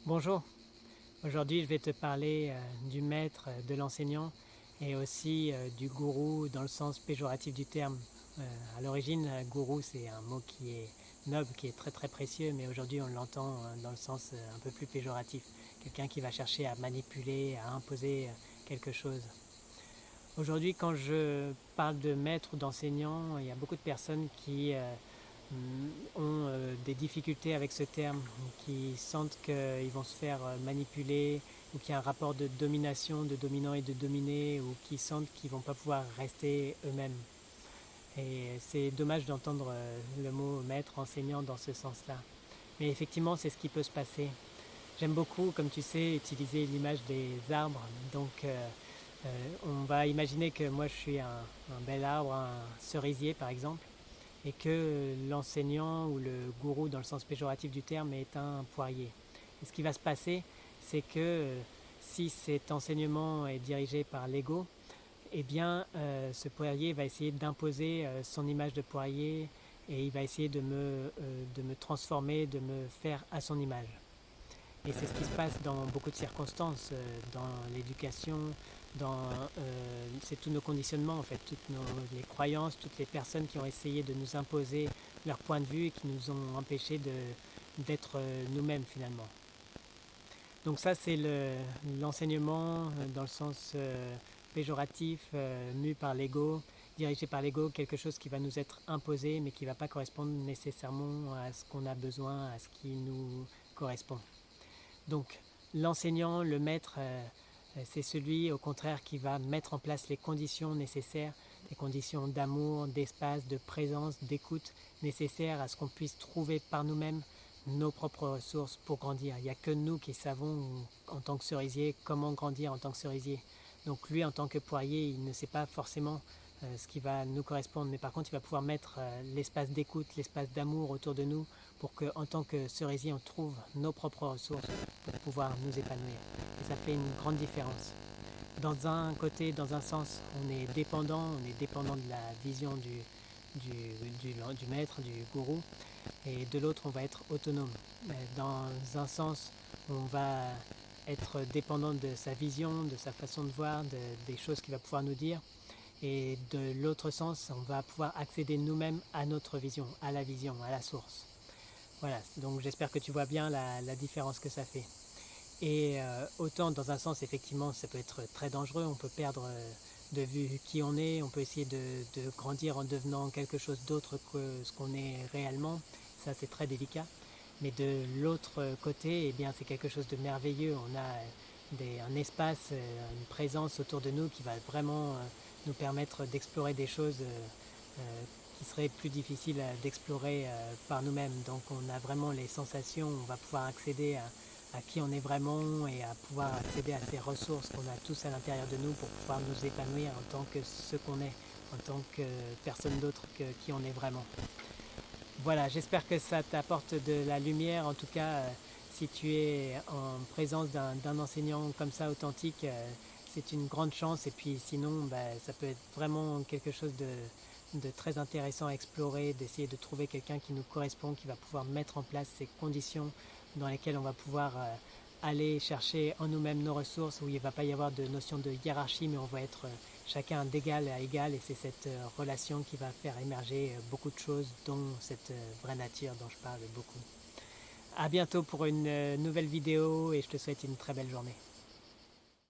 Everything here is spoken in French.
Bonjour, aujourd'hui je vais te parler du maître, de l'enseignant et aussi du gourou dans le sens péjoratif du terme. À l'origine, gourou c'est un mot qui est noble, qui est très très précieux, mais aujourd'hui on l'entend dans le sens un peu plus péjoratif. Quelqu'un qui va chercher à manipuler, à imposer quelque chose. Aujourd'hui quand je parle de maître ou d'enseignant, il y a beaucoup de personnes qui ont des difficultés avec ce terme, qui sentent qu'ils vont se faire manipuler, ou qu'il y a un rapport de domination, de dominant et de dominé, ou qui sentent qu'ils ne vont pas pouvoir rester eux-mêmes. Et c'est dommage d'entendre le mot maître, enseignant dans ce sens-là. Mais effectivement, c'est ce qui peut se passer. J'aime beaucoup, comme tu sais, utiliser l'image des arbres. Donc, on va imaginer que moi je suis un bel arbre, un cerisier par exemple, et que l'enseignant ou le gourou dans le sens péjoratif du terme est un poirier. Et ce qui va se passer, c'est que si cet enseignement est dirigé par l'ego, eh bien ce poirier va essayer d'imposer son image de poirier et il va essayer de me transformer, de me faire à son image. Et c'est ce qui se passe dans beaucoup de circonstances, dans l'éducation, c'est tous nos conditionnements en fait, les croyances, toutes les personnes qui ont essayé de nous imposer leur point de vue et qui nous ont empêchés d'être nous-mêmes finalement. Donc ça c'est l'enseignement dans le sens péjoratif, mu par l'ego, dirigé par l'ego, quelque chose qui va nous être imposé mais qui ne va pas correspondre nécessairement à ce qu'on a besoin, à ce qui nous correspond. Donc l'enseignant, le maître, c'est celui au contraire qui va mettre en place les conditions nécessaires, les conditions d'amour, d'espace, de présence, d'écoute nécessaires à ce qu'on puisse trouver par nous-mêmes nos propres ressources pour grandir. Il n'y a que nous qui savons en tant que cerisier comment grandir en tant que cerisier. Donc lui en tant que poirier, il ne sait pas forcément ce qui va nous correspondre, mais par contre il va pouvoir mettre l'espace d'écoute, l'espace d'amour autour de nous pour qu'en tant que cerisier on trouve nos propres ressources pour pouvoir nous épanouir. Et ça fait une grande différence. Dans un côté, dans un sens, on est dépendant de la vision du maître, du gourou, et de l'autre, on va être autonome. Dans un sens, on va être dépendant de sa vision, de sa façon de voir, des choses qu'il va pouvoir nous dire, et de l'autre sens, on va pouvoir accéder nous-mêmes à notre vision, à la vision, à la source. Voilà, donc j'espère que tu vois bien la différence que ça fait. Et autant dans un sens, effectivement, ça peut être très dangereux, on peut perdre de vue qui on est, on peut essayer de grandir en devenant quelque chose d'autre que ce qu'on est réellement, ça c'est très délicat. Mais de l'autre côté, eh bien, c'est quelque chose de merveilleux, on a un espace, une présence autour de nous qui va vraiment nous permettre d'explorer des choses qui seraient plus difficiles d'explorer par nous-mêmes. Donc on a vraiment les sensations, on va pouvoir accéder à qui on est vraiment et à pouvoir accéder à ces ressources qu'on a tous à l'intérieur de nous pour pouvoir nous épanouir en tant que ce qu'on est, en tant que personne d'autre que qui on est vraiment. Voilà, j'espère que ça t'apporte de la lumière. En tout cas, si tu es en présence d'un enseignant comme ça authentique, c'est une grande chance. Et puis sinon, ça peut être vraiment quelque chose de très intéressant à explorer, d'essayer de trouver quelqu'un qui nous correspond, qui va pouvoir mettre en place ces conditions dans lesquelles on va pouvoir aller chercher en nous-mêmes nos ressources, où il ne va pas y avoir de notion de hiérarchie, mais on va être chacun d'égal à égal, et c'est cette relation qui va faire émerger beaucoup de choses, dont cette vraie nature dont je parle beaucoup. A bientôt pour une nouvelle vidéo, et je te souhaite une très belle journée.